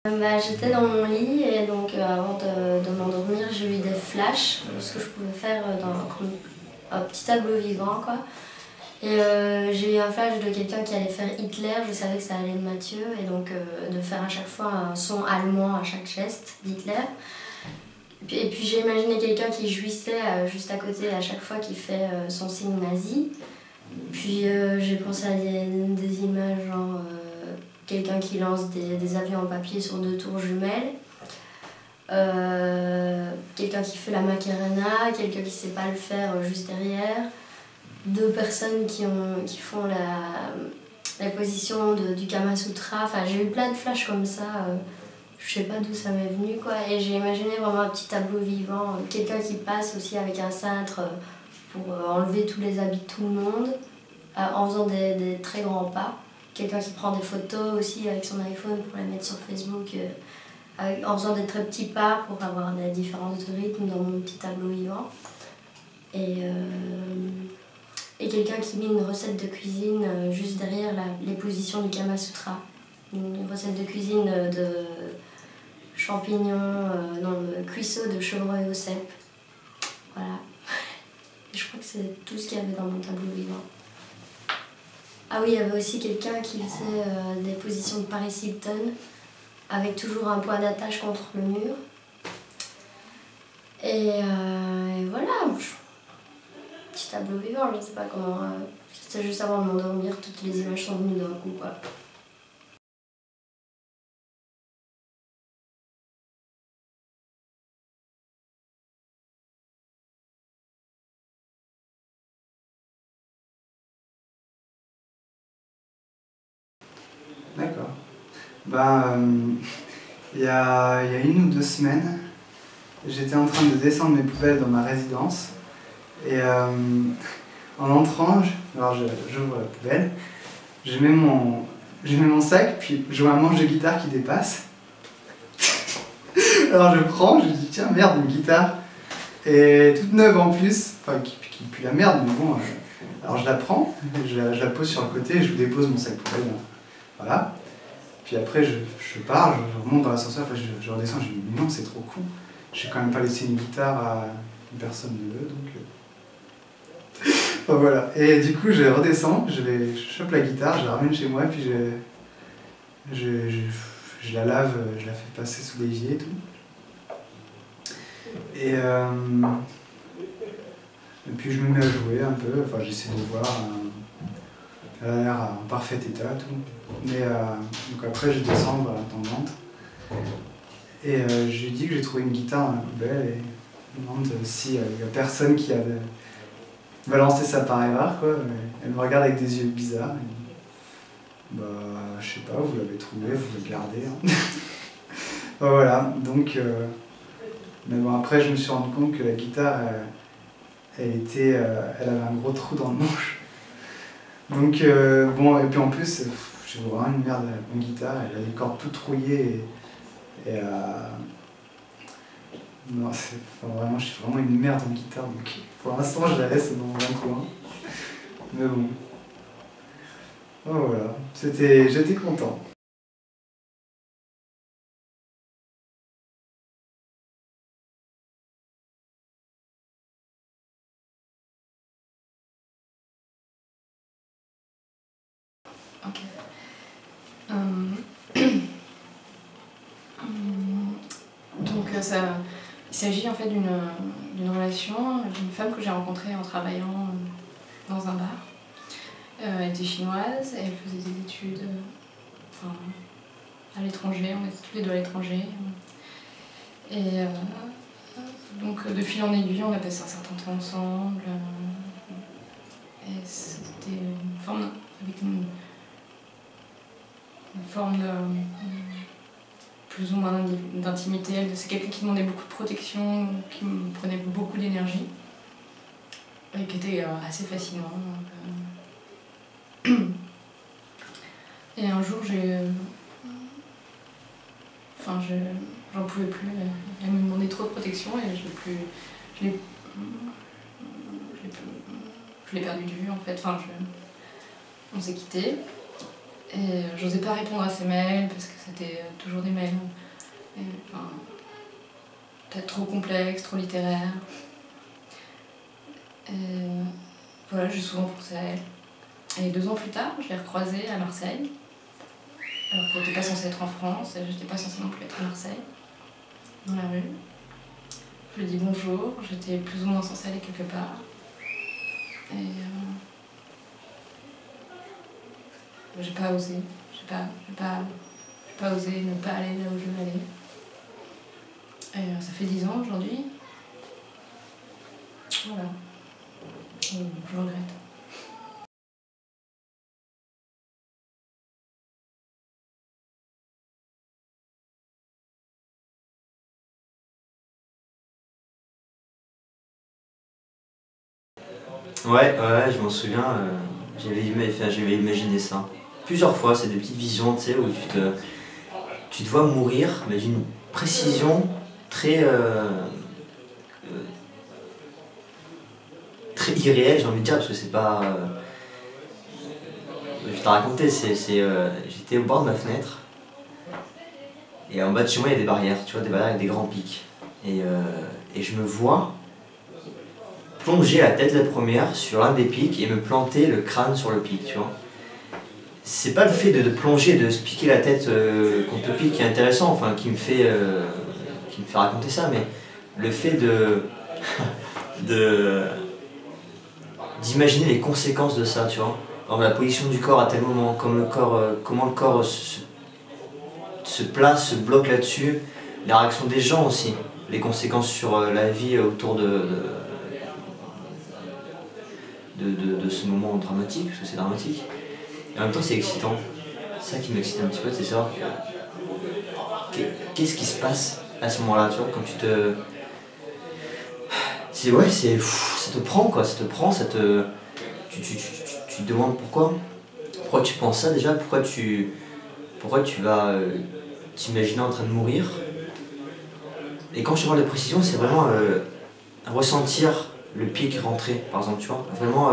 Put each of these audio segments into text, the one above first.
J'étais dans mon lit et donc avant de m'endormir, j'ai eu des flashs de ce que je pouvais faire comme un petit tableau vivant, quoi. Et j'ai eu un flash de quelqu'un qui allait faire Hitler, je savais que ça allait de Mathieu, et donc de faire à chaque fois un son allemand à chaque geste d'Hitler. Et puis j'ai imaginé quelqu'un qui jouissait juste à côté à chaque fois qu'il fait son signe nazi. Puis j'ai pensé à des images genre quelqu'un qui lance des avions en papier sur 2 tours jumelles, quelqu'un qui fait la Macarena, quelqu'un qui sait pas le faire juste derrière, 2 personnes qui font la position du Kama Sutra. Enfin, j'ai eu plein de flashs comme ça, je sais pas d'où ça m'est venu, quoi. Et j'ai imaginé vraiment un petit tableau vivant, quelqu'un qui passe aussi avec un cintre pour enlever tous les habits de tout le monde, en faisant des très grands pas. Quelqu'un qui prend des photos aussi avec son iPhone pour les mettre sur Facebook, en faisant des très petits pas pour avoir des différences de rythme dans mon petit tableau vivant. Et quelqu'un qui met une recette de cuisine juste derrière les positions du Kama Sutra. Une recette de cuisine de champignons, de cuisseaux de chevreuil au cèpe. Voilà. Et je crois que c'est tout ce qu'il y avait dans mon tableau vivant. Ah oui, il y avait aussi quelqu'un qui faisait des positions de Paris Hilton avec toujours un point d'attache contre le mur. Et voilà, petit tableau vivant, je ne sais pas comment. C'était juste avant de m'endormir, toutes les images sont venues d'un coup, quoi. D'accord. Il y a 1 ou 2 semaines, j'étais en train de descendre mes poubelles dans ma résidence. Et en entrant, j'ouvre la poubelle, je mets mon sac, puis je vois un manche de guitare qui dépasse. Alors je prends, je dis tiens merde, une guitare. Et toute neuve en plus, enfin qui pue la merde, mais bon. Alors je la prends, je la pose sur le côté et je dépose mon sac poubelle. Voilà. Puis après je pars, je remonte dans l'ascenseur, je redescends, je me dis mais non c'est trop con. Je vais quand même pas laisser une guitare à une personne de eux, donc... Enfin, voilà. Et du coup je redescends, je chope la guitare, je la ramène chez moi, puis je la lave, je la fais passer sous l'évier et tout. Et puis je me mets à jouer un peu, enfin j'essaie de voir, elle a l'air en parfait état tout. Mais donc après je descends voir l'intendante et je lui dis que j'ai trouvé une guitare dans la poubelle et je me demande s'il y a personne qui a balancé ça par erreur, quoi. Elle me regarde avec des yeux bizarres et bah je sais pas, vous l'avez trouvé, vous le gardez. Hein. Bah, voilà, donc mais bon après je me suis rendu compte que la guitare elle avait un gros trou dans le manche. Donc bon, et puis en plus j'ai vraiment une merde à la guitare, elle a les cordes toutes rouillées et non, vraiment, je suis vraiment une merde en guitare, donc pour l'instant je la laisse dans un coin. Mais bon. Oh voilà, j'étais content. Ok. Donc il s'agit en fait d'une relation d'une femme que j'ai rencontrée en travaillant dans un bar. Elle était chinoise, elle faisait des études à l'étranger, on était tous les deux à l'étranger. Et donc de fil en aiguille, on a passé un certain temps ensemble. Et c'était une forme avec une forme de plus ou moins d'intimité. C'est quelqu'un qui demandait beaucoup de protection, qui me prenait beaucoup d'énergie et qui était assez fascinant. Et un jour, j'en pouvais plus. Elle me demandait trop de protection et je l'ai perdu de vue en fait. On s'est quittés. Et j'osais pas répondre à ses mails parce que c'était toujours des mails enfin, peut-être trop complexes, trop littéraires. Et voilà, j'ai souvent pensé à elle. Et 2 ans plus tard, je l'ai recroisée à Marseille. Alors qu'elle n'était pas censée être en France et je n'étais pas censée non plus être à Marseille, dans la rue. Je lui ai dit bonjour, j'étais plus ou moins censée aller quelque part. Et j'ai pas osé, j'ai pas osé ne pas aller là où je veux aller. Et ça fait 10 ans aujourd'hui. Voilà. Et je regrette. Ouais, je m'en souviens, j'avais imaginé ça. Plusieurs fois, c'est des petites visions, tu sais, où tu te vois mourir, mais d'une précision très, très irréelle, j'ai envie de dire, parce que c'est pas... je t'ai raconté, j'étais au bord de ma fenêtre, et en bas de chez moi, il y a des barrières, tu vois, des barrières avec des grands pics. Et je me vois plonger la tête la première sur l'un des pics et me planter le crâne sur le pic, tu vois. C'est pas le fait de plonger, de se piquer la tête contre le pic qui est intéressant, enfin qui me fait raconter ça, mais le fait d'imaginer les conséquences de ça, tu vois. Alors, la position du corps à tel moment, comment le corps se place, se bloque là-dessus, la réaction des gens aussi, les conséquences sur la vie autour de ce moment dramatique, parce que c'est dramatique. Et en même temps, c'est excitant. C'est ça qui m'excite un petit peu, c'est savoir qu'est-ce qui se passe à ce moment-là, tu vois, quand tu te... ça te prend, quoi, ça te prend, tu te demandes pourquoi tu penses ça déjà, pourquoi tu vas t'imaginer en train de mourir. Et quand je te parle de précision, c'est vraiment ressentir le pic rentrer, par exemple, tu vois. Vraiment,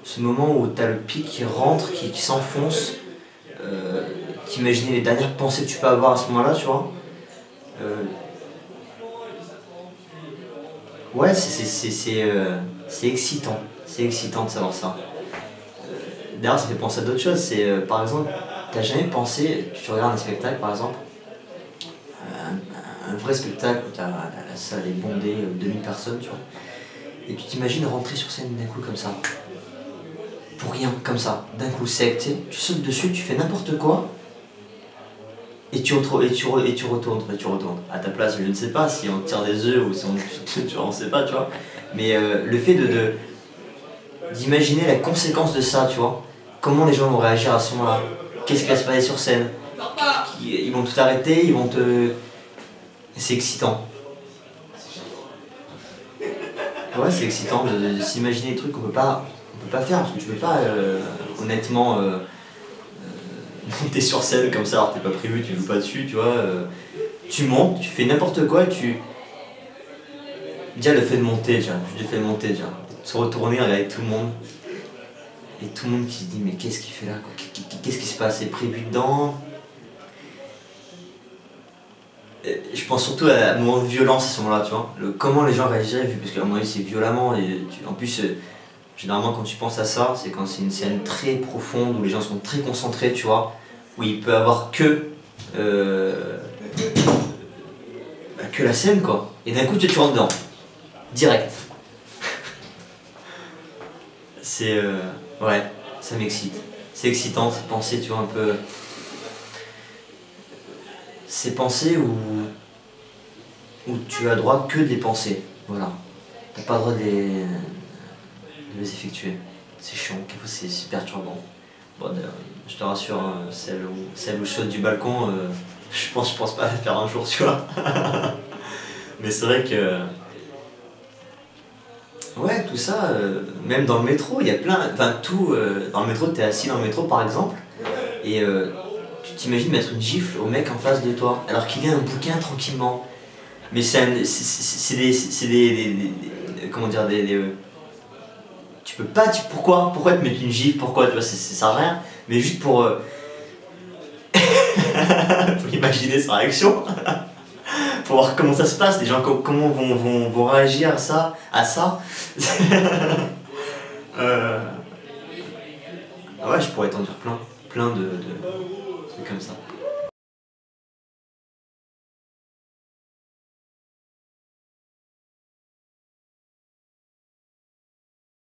ce moment où tu as le pic qui rentre, qui s'enfonce, t'imaginer les dernières pensées que tu peux avoir à ce moment-là, tu vois. Ouais, c'est excitant. C'est excitant de savoir ça. D'ailleurs, ça fait penser à d'autres choses. Par exemple, t'as jamais pensé, tu regardes un spectacle, par exemple, un vrai spectacle où la salle est bondée, 2000 personnes, tu vois. Et tu t'imagines rentrer sur scène d'un coup comme ça. Pour rien, comme ça, d'un coup sec, tu sais. Tu sautes dessus, tu fais n'importe quoi. Et tu retournes. À ta place, je ne sais pas si on tire des œufs ou si on ne sait pas, tu vois. Mais le fait d'imaginer la conséquence de ça, tu vois. Comment les gens vont réagir à ce moment-là. Qu'est-ce qui va se passer sur scène. Ils vont tout arrêter, ils vont te... C'est excitant. Ouais, c'est excitant de s'imaginer des trucs qu'on peut pas faire, parce que tu peux pas, honnêtement, monter sur scène comme ça, alors t'es pas prévu, tu joues pas dessus, tu vois. Tu montes, tu fais n'importe quoi, déjà le fait de monter, déjà, se retourner avec tout le monde, et tout le monde qui se dit mais qu'est-ce qu'il fait là, quoi. Qu'est-ce qui se passe, c'est prévu dedans. Je pense surtout à un moment de violence à ce moment-là, tu vois. Comment les gens réagiraient, parce qu'à mon avis c'est violemment, et en plus, généralement quand tu penses à ça, c'est quand c'est une scène très profonde, où les gens sont très concentrés, tu vois, où il peut avoir que la scène, quoi. Et d'un coup tu rentres dedans, direct. Ouais, ça m'excite. C'est excitant, cette pensée, tu vois, un peu... Ces pensées où tu as droit que de les penser, voilà. T'as pas le droit de les effectuer. C'est chiant, quelquefois c'est perturbant. Bon, je te rassure, hein, celle où je saute du balcon, je pense pas la faire un jour, tu vois. Mais c'est vrai que... Ouais, tout ça, même dans le métro, il y a plein... Enfin, dans le métro, t'es assis dans le métro, par exemple, et... tu t'imagines mettre une gifle au mec en face de toi, alors qu'il lit un bouquin tranquillement. Mais c'est des... Comment dire, tu peux pas... Pourquoi te mettre une gifle, pourquoi, tu vois, ça sert à rien. Mais juste pour imaginer sa réaction. Pour voir comment ça se passe, les gens comment vont réagir à ça. Ouais, je pourrais t'en dire plein de trucs comme ça.